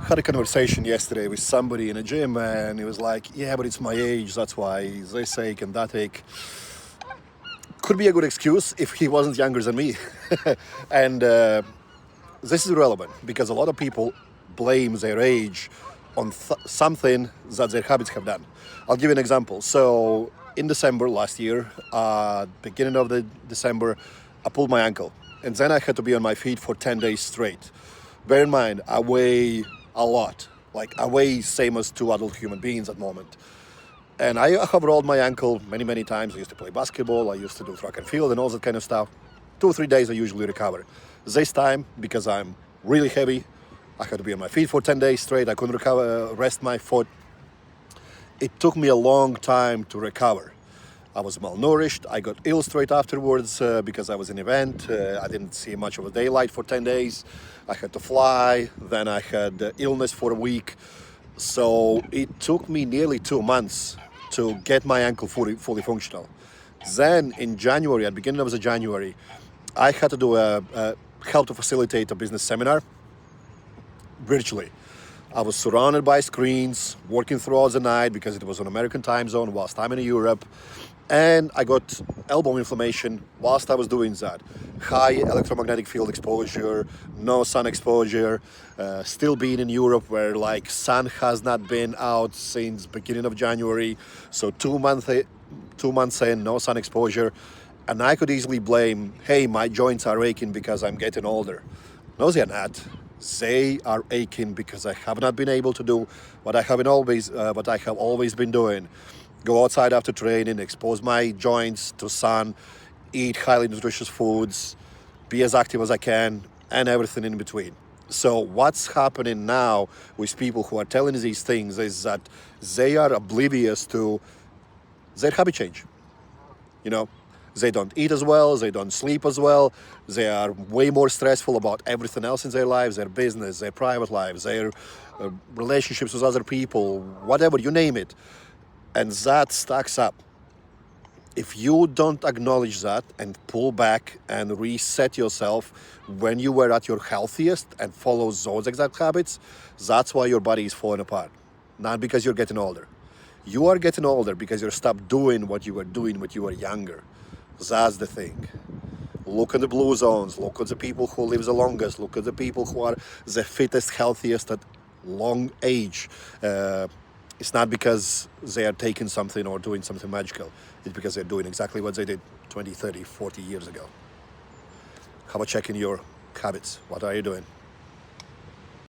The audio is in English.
had a conversation yesterday with somebody in a gym, and he was like, yeah, but it's my age, that's why this ache and that ache. Could be a good excuse if he wasn't younger than me. And this is relevant because a lot of people blame their age on something that their habits have done. I'll give you an example. So in December last year, beginning of the December, I pulled my ankle, and then I had to be on my feet for 10 days straight. Bear in mind, I weigh a lot. Like, I weigh same as two adult human beings at the moment. And I have rolled my ankle many, many times. I used to play basketball, I used to do track and field and all that kind of stuff. 2 or 3 days I usually recover. This time, because I'm really heavy, I had to be on my feet for 10 days straight. I couldn't rest my foot. It took me a long time to recover. I was malnourished. I got ill straight afterwards because I was in an event. I didn't see much of a daylight for 10 days. I had to fly. Then I had illness for a week. So it took me nearly 2 months to get my ankle fully functional. Then in January, at the beginning of January, I had to do help to facilitate a business seminar virtually. I was surrounded by screens, working throughout the night because it was on American time zone whilst I'm in Europe. And I got elbow inflammation whilst I was doing that. High electromagnetic field exposure, no sun exposure, still being in Europe where like sun has not been out since beginning of January. So 2 months in, no sun exposure. And I could easily blame, hey, my joints are aching because I'm getting older. No, they're not. They are aching because I have not been able to do what I have always been doing. Go outside after training, expose my joints to sun, eat highly nutritious foods, be as active as I can, and everything in between. So what's happening now with people who are telling these things is that they are oblivious to their habit change. You know, they don't eat as well, they don't sleep as well, they are way more stressful about everything else in their lives, their business, their private lives, their relationships with other people, whatever, you name it. And that stacks up. If you don't acknowledge that and pull back and reset yourself when you were at your healthiest and follow those exact habits, that's why your body is falling apart. Not because you're getting older. You are getting older because you stopped doing what you were doing when you were younger. That's the thing. Look at the blue zones. Look at the people who live the longest. Look at the people who are the fittest, healthiest at long age. It's not because they are taking something or doing something magical. It's because they're doing exactly what they did 20, 30, 40 years ago. How about checking your habits? What are you doing?